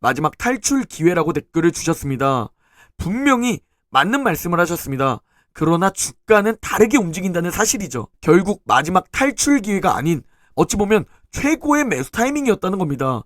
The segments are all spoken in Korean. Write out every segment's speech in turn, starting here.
마지막 탈출 기회라고 댓글을 주셨습니다. 분명히 맞는 말씀을 하셨습니다. 그러나 주가는 다르게 움직인다는 사실이죠. 결국 마지막 탈출 기회가 아닌 어찌 보면 최고의 매수 타이밍이었다는 겁니다.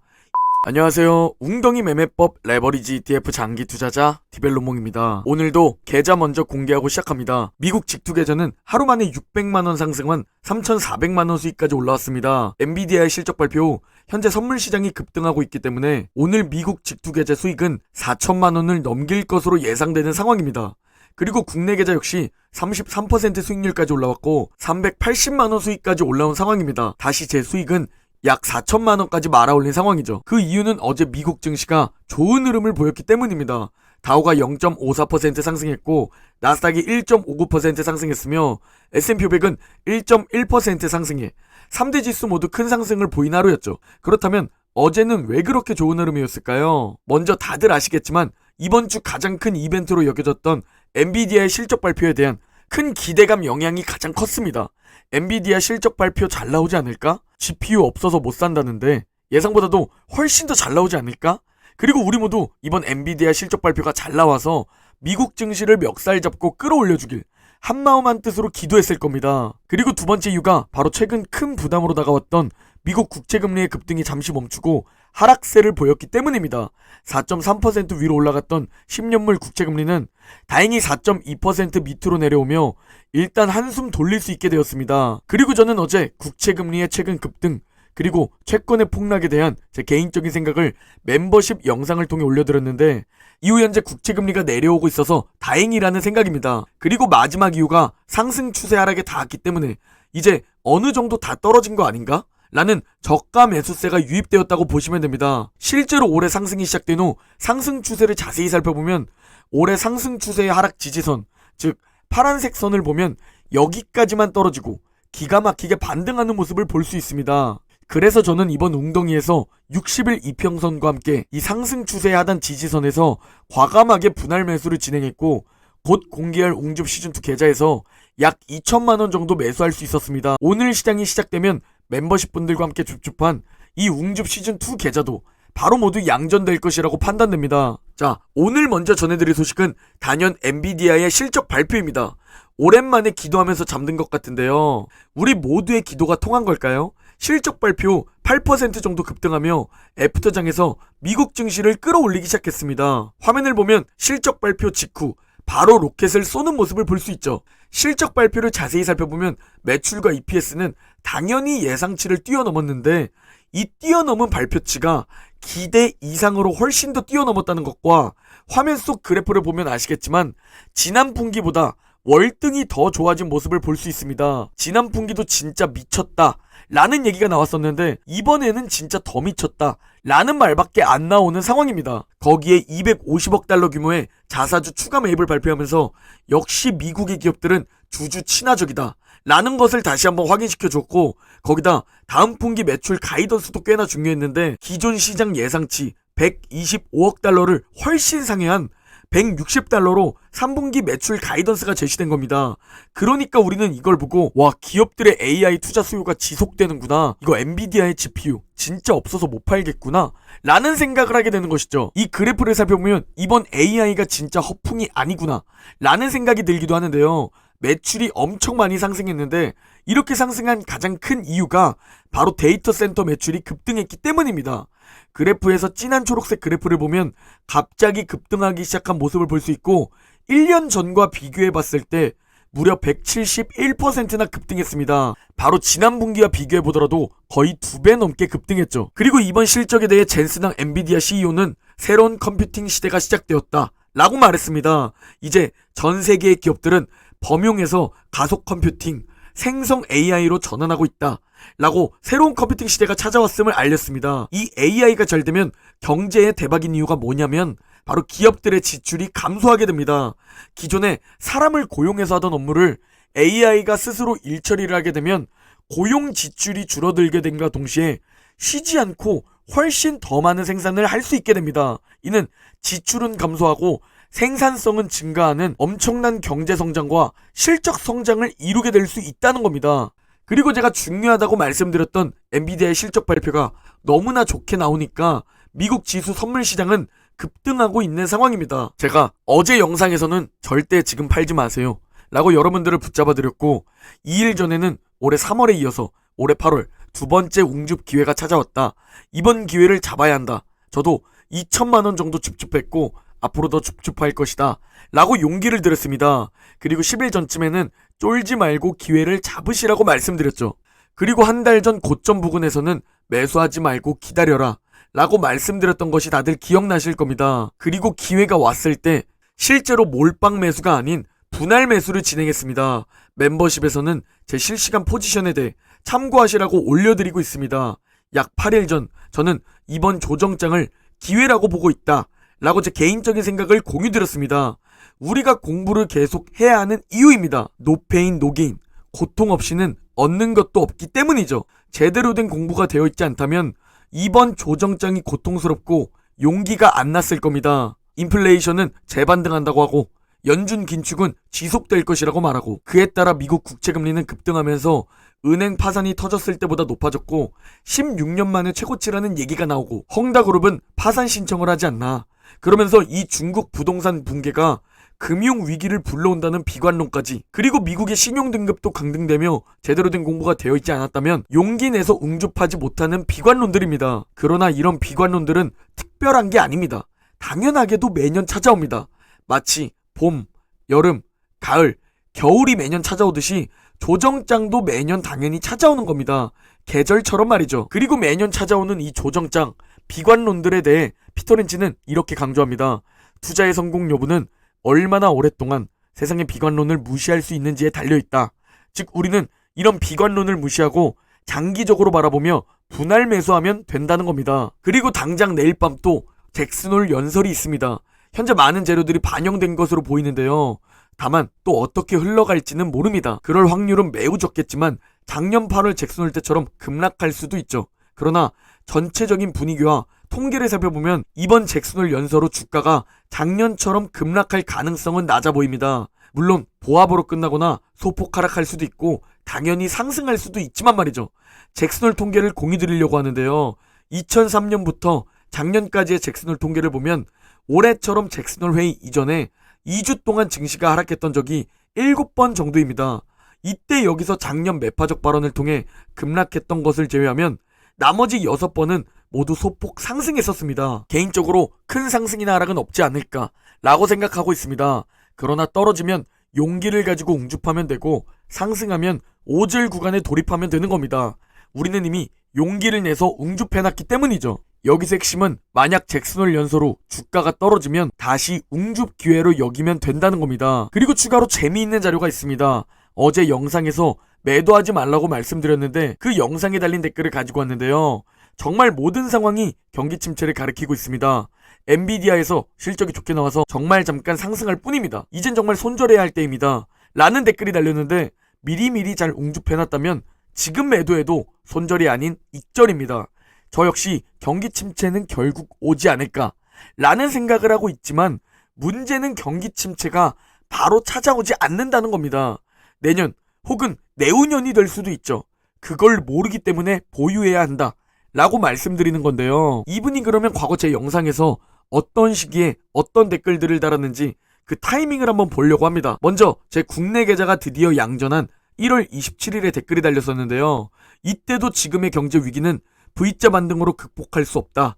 안녕하세요. 웅덩이 매매법 레버리지 ETF 장기 투자자 디벨로몽입니다. 오늘도 계좌 먼저 공개하고 시작합니다. 미국 직투 계좌는 하루 만에 600만원 상승한 3,400만원 수익까지 올라왔습니다. 엔비디아의 실적 발표 후 현재 선물 시장이 급등하고 있기 때문에 오늘 미국 직투 계좌 수익은 4천만원을 넘길 것으로 예상되는 상황입니다. 그리고 국내 계좌 역시 33% 수익률까지 올라왔고 380만원 수익까지 올라온 상황입니다. 다시 제 수익은 약 4천만원까지 말아올린 상황이죠. 그 이유는 어제 미국 증시가 좋은 흐름을 보였기 때문입니다. 다우가 0.54% 상승했고 나스닥이 1.59% 상승했으며 S&P 500은 1.1% 상승해 3대 지수 모두 큰 상승을 보인 하루였죠. 그렇다면 어제는 왜 그렇게 좋은 흐름이었을까요? 먼저 다들 아시겠지만 이번 주 가장 큰 이벤트로 여겨졌던 엔비디아의 실적 발표에 대한 큰 기대감 영향이 가장 컸습니다. 엔비디아 실적 발표 잘 나오지 않을까? GPU 없어서 못 산다는데 예상보다도 훨씬 더 잘 나오지 않을까? 그리고 우리 모두 이번 엔비디아 실적 발표가 잘 나와서 미국 증시를 멱살 잡고 끌어올려주길 한마음 한뜻으로 기도했을 겁니다. 그리고 두 번째 이유가 바로 최근 큰 부담으로 다가왔던 미국 국채금리의 급등이 잠시 멈추고 하락세를 보였기 때문입니다. 4.3% 위로 올라갔던 10년물 국채금리는 다행히 4.2% 밑으로 내려오며 일단 한숨 돌릴 수 있게 되었습니다. 그리고 저는 어제 국채금리의 최근 급등 그리고 채권의 폭락에 대한 제 개인적인 생각을 멤버십 영상을 통해 올려드렸는데 이후 현재 국채금리가 내려오고 있어서 다행이라는 생각입니다. 그리고 마지막 이유가 상승 추세 하락에 닿았기 때문에 이제 어느 정도 다 떨어진 거 아닌가? 라는 저가 매수세가 유입되었다고 보시면 됩니다. 실제로 올해 상승이 시작된 후 상승 추세를 자세히 살펴보면 올해 상승 추세의 하락 지지선, 즉 파란색 선을 보면 여기까지만 떨어지고 기가 막히게 반등하는 모습을 볼 수 있습니다. 그래서 저는 이번 웅덩이에서 60일 이평선과 함께 이 상승 추세의 하단 지지선에서 과감하게 분할 매수를 진행했고 곧 공개할 웅줍 시즌2 계좌에서 약 2천만원 정도 매수할 수 있었습니다. 오늘 시장이 시작되면 멤버십 분들과 함께 줍줍한 이 웅줍 시즌2 계좌도 바로 모두 양전될 것이라고 판단됩니다. 자, 오늘 먼저 전해드릴 소식은 단연 엔비디아의 실적 발표입니다. 오랜만에 기도하면서 잠든 것 같은데요. 우리 모두의 기도가 통한 걸까요? 실적 발표 8% 정도 급등하며 애프터장에서 미국 증시를 끌어올리기 시작했습니다. 화면을 보면 실적 발표 직후 바로 로켓을 쏘는 모습을 볼 수 있죠. 실적 발표를 자세히 살펴보면 매출과 EPS는 당연히 예상치를 뛰어넘었는데 이 뛰어넘은 발표치가 기대 이상으로 훨씬 더 뛰어넘었다는 것과 화면 속 그래프를 보면 아시겠지만 지난 분기보다 월등히 더 좋아진 모습을 볼 수 있습니다. 지난 분기도 진짜 미쳤다 라는 얘기가 나왔었는데 이번에는 진짜 더 미쳤다 라는 말밖에 안 나오는 상황입니다. 거기에 250억 달러 규모의 자사주 추가 매입을 발표하면서 역시 미국의 기업들은 주주 친화적이다 라는 것을 다시 한번 확인시켜 줬고 거기다 다음 분기 매출 가이던스도 꽤나 중요했는데 기존 시장 예상치 125억 달러를 훨씬 상회한 160달러로 3분기 매출 가이던스가 제시된 겁니다. 그러니까 우리는 이걸 보고 와, 기업들의 AI 투자 수요가 지속되는구나, 이거 엔비디아의 GPU 진짜 없어서 못 팔겠구나 라는 생각을 하게 되는 것이죠. 이 그래프를 살펴보면 이번 AI가 진짜 허풍이 아니구나 라는 생각이 들기도 하는데요. 매출이 엄청 많이 상승했는데 이렇게 상승한 가장 큰 이유가 바로 데이터 센터 매출이 급등했기 때문입니다. 그래프에서 진한 초록색 그래프를 보면 갑자기 급등하기 시작한 모습을 볼 수 있고 1년 전과 비교해 봤을 때 무려 171%나 급등했습니다. 바로 지난 분기와 비교해 보더라도 거의 2배 넘게 급등했죠. 그리고 이번 실적에 대해 젠슨항 엔비디아 CEO는 새로운 컴퓨팅 시대가 시작되었다 라고 말했습니다. 이제 전 세계의 기업들은 범용에서 가속 컴퓨팅, 생성 AI로 전환하고 있다 라고 새로운 컴퓨팅 시대가 찾아왔음을 알렸습니다. 이 AI가 잘 되면 경제의 대박인 이유가 뭐냐면 바로 기업들의 지출이 감소하게 됩니다. 기존에 사람을 고용해서 하던 업무를 AI가 스스로 일 처리를 하게 되면 고용 지출이 줄어들게 됨과 동시에 쉬지 않고 훨씬 더 많은 생산을 할 수 있게 됩니다. 이는 지출은 감소하고 생산성은 증가하는 엄청난 경제 성장과 실적 성장을 이루게 될 수 있다는 겁니다. 그리고 제가 중요하다고 말씀드렸던 엔비디아의 실적 발표가 너무나 좋게 나오니까 미국 지수 선물 시장은 급등하고 있는 상황입니다. 제가 어제 영상에서는 절대 지금 팔지 마세요 라고 여러분들을 붙잡아 드렸고, 2일 전에는 올해 3월에 이어서 올해 8월 두 번째 웅줍 기회가 찾아왔다. 이번 기회를 잡아야 한다. 저도 2천만 원 정도 줍줍했고 앞으로 더 줍줍할 것이다 라고 용기를 드렸습니다. 그리고 10일 전쯤에는 쫄지 말고 기회를 잡으시라고 말씀드렸죠. 그리고 한 달 전 고점 부근에서는 매수하지 말고 기다려라 라고 말씀드렸던 것이 다들 기억나실 겁니다. 그리고 기회가 왔을 때 실제로 몰빵 매수가 아닌 분할 매수를 진행했습니다. 멤버십에서는 제 실시간 포지션에 대해 참고하시라고 올려드리고 있습니다. 약 8일 전 저는 이번 조정장을 기회라고 보고 있다 라고 제 개인적인 생각을 공유드렸습니다. 우리가 공부를 계속 해야 하는 이유입니다. 노페인 노게인, 고통 없이는 얻는 것도 없기 때문이죠. 제대로 된 공부가 되어 있지 않다면 이번 조정장이 고통스럽고 용기가 안 났을 겁니다. 인플레이션은 재반등한다고 하고 연준 긴축은 지속될 것이라고 말하고, 그에 따라 미국 국채금리는 급등하면서 은행 파산이 터졌을 때보다 높아졌고 16년 만에 최고치라는 얘기가 나오고, 헝다그룹은 파산 신청을 하지 않나, 그러면서 이 중국 부동산 붕괴가 금융위기를 불러온다는 비관론까지, 그리고 미국의 신용등급도 강등되며 제대로 된 공부가 되어 있지 않았다면 용기 내서 웅줍하지 못하는 비관론들입니다. 그러나 이런 비관론들은 특별한 게 아닙니다. 당연하게도 매년 찾아옵니다. 마치 봄, 여름, 가을, 겨울이 매년 찾아오듯이 조정장도 매년 당연히 찾아오는 겁니다. 계절처럼 말이죠. 그리고 매년 찾아오는 이 조정장, 비관론들에 대해 피터 린치는 이렇게 강조합니다. 투자의 성공 여부는 얼마나 오랫동안 세상의 비관론을 무시할 수 있는지에 달려있다. 즉 우리는 이런 비관론을 무시하고 장기적으로 바라보며 분할 매수하면 된다는 겁니다. 그리고 당장 내일 밤 또 잭슨홀 연설이 있습니다. 현재 많은 재료들이 반영된 것으로 보이는데요. 다만 또 어떻게 흘러갈지는 모릅니다. 그럴 확률은 매우 적겠지만 작년 8월 잭슨홀 때처럼 급락할 수도 있죠. 그러나 전체적인 분위기와 통계를 살펴보면 이번 잭슨홀 연설 후 주가가 작년처럼 급락할 가능성은 낮아 보입니다. 물론 보합으로 끝나거나 소폭 하락할 수도 있고 당연히 상승할 수도 있지만 말이죠. 잭슨홀 통계를 공유 드리려고 하는데요. 2003년부터 작년까지의 잭슨홀 통계를 보면 올해처럼 잭슨홀 회의 이전에 2주 동안 증시가 하락했던 적이 7번 정도입니다. 이때 여기서 작년 매파적 발언을 통해 급락했던 것을 제외하면 나머지 6번은 모두 소폭 상승했었습니다. 개인적으로 큰 상승이나 하락은 없지 않을까 라고 생각하고 있습니다. 그러나 떨어지면 용기를 가지고 웅줍하면 되고 상승하면 오질 구간에 돌입하면 되는 겁니다. 우리는 이미 용기를 내서 웅줍해놨기 때문이죠. 여기서 핵심은 만약 잭슨홀 연설 후 주가가 떨어지면 다시 웅줍 기회로 여기면 된다는 겁니다. 그리고 추가로 재미있는 자료가 있습니다. 어제 영상에서 매도하지 말라고 말씀드렸는데 그 영상에 달린 댓글을 가지고 왔는데요. 정말 모든 상황이 경기 침체를 가리키고 있습니다. 엔비디아에서 실적이 좋게 나와서 정말 잠깐 상승할 뿐입니다. 이젠 정말 손절해야 할 때입니다. 라는 댓글이 달렸는데 미리미리 잘 웅줍해놨다면 지금 매도해도 손절이 아닌 익절입니다. 저 역시 경기 침체는 결국 오지 않을까 라는 생각을 하고 있지만 문제는 경기 침체가 바로 찾아오지 않는다는 겁니다. 내년 혹은 내후년이 될 수도 있죠. 그걸 모르기 때문에 보유해야 한다 라고 말씀드리는 건데요. 이분이 그러면 과거 제 영상에서 어떤 시기에 어떤 댓글들을 달았는지 그 타이밍을 한번 보려고 합니다. 먼저 제 국내 계좌가 드디어 양전한 1월 27일에 댓글이 달렸었는데요. 이때도 지금의 경제 위기는 V자 반등으로 극복할 수 없다.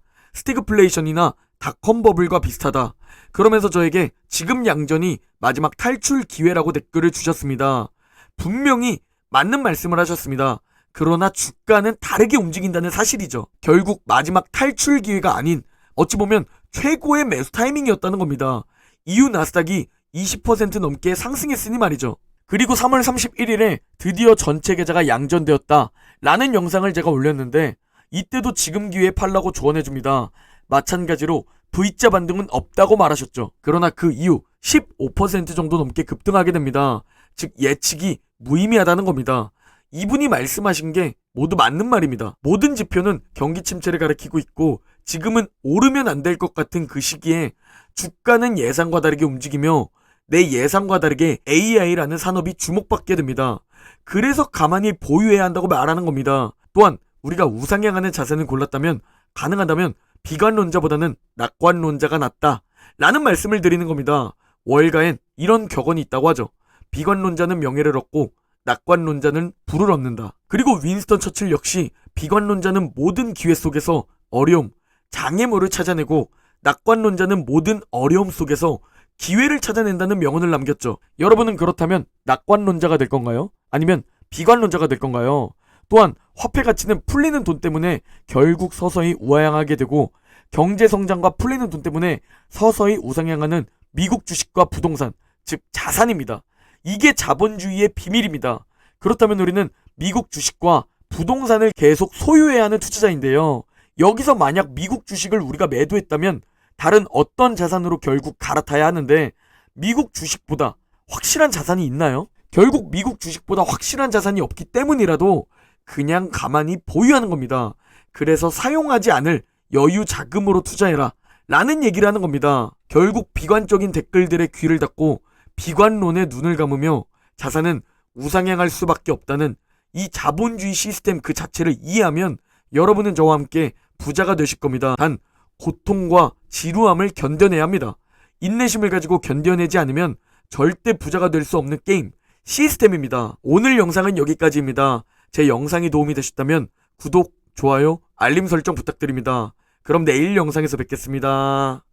스태그플레이션이나 닷컴 버블과 비슷하다. 그러면서 저에게 지금 양전이 마지막 탈출 기회라고 댓글을 주셨습니다. 분명히 맞는 말씀을 하셨습니다. 그러나 주가는 다르게 움직인다는 사실이죠. 결국 마지막 탈출 기회가 아닌 어찌 보면 최고의 매수 타이밍이었다는 겁니다. 이후 나스닥이 20% 넘게 상승했으니 말이죠. 그리고 3월 31일에 드디어 전체 계좌가 양전되었다 라는 영상을 제가 올렸는데 이때도 지금 기회에 팔라고 조언해줍니다. 마찬가지로 V자 반등은 없다고 말하셨죠. 그러나 그 이후 15% 정도 넘게 급등하게 됩니다. 즉 예측이 무의미하다는 겁니다. 이분이 말씀하신 게 모두 맞는 말입니다. 모든 지표는 경기 침체를 가리키고 있고 지금은 오르면 안 될 것 같은 그 시기에 주가는 예상과 다르게 움직이며 내 예상과 다르게 AI라는 산업이 주목받게 됩니다. 그래서 가만히 보유해야 한다고 말하는 겁니다. 또한 우리가 우상향하는 자산을 골랐다면 가능하다면 비관론자보다는 낙관론자가 낫다 라는 말씀을 드리는 겁니다. 월가엔 이런 격언이 있다고 하죠. 비관론자는 명예를 얻고 낙관론자는 부를 얻는다. 그리고 윈스턴 처칠 역시 비관론자는 모든 기회 속에서 어려움, 장애물을 찾아내고 낙관론자는 모든 어려움 속에서 기회를 찾아낸다는 명언을 남겼죠. 여러분은 그렇다면 낙관론자가 될 건가요? 아니면 비관론자가 될 건가요? 또한 화폐 가치는 풀리는 돈 때문에 결국 서서히 우하향하게 되고 경제 성장과 풀리는 돈 때문에 서서히 우상향하는 미국 주식과 부동산, 즉 자산입니다. 이게 자본주의의 비밀입니다. 그렇다면 우리는 미국 주식과 부동산을 계속 소유해야 하는 투자자인데요. 여기서 만약 미국 주식을 우리가 매도했다면 다른 어떤 자산으로 결국 갈아타야 하는데 미국 주식보다 확실한 자산이 있나요? 결국 미국 주식보다 확실한 자산이 없기 때문이라도 그냥 가만히 보유하는 겁니다. 그래서 사용하지 않을 여유 자금으로 투자해라 라는 얘기를 하는 겁니다. 결국 비관적인 댓글들의 귀를 닫고 비관론에 눈을 감으며 자산은 우상향할 수밖에 없다는 이 자본주의 시스템 그 자체를 이해하면 여러분은 저와 함께 부자가 되실 겁니다. 단 고통과 지루함을 견뎌내야 합니다. 인내심을 가지고 견뎌내지 않으면 절대 부자가 될 수 없는 게임 시스템입니다. 오늘 영상은 여기까지입니다. 제 영상이 도움이 되셨다면 구독, 좋아요, 알림 설정 부탁드립니다. 그럼 내일 영상에서 뵙겠습니다.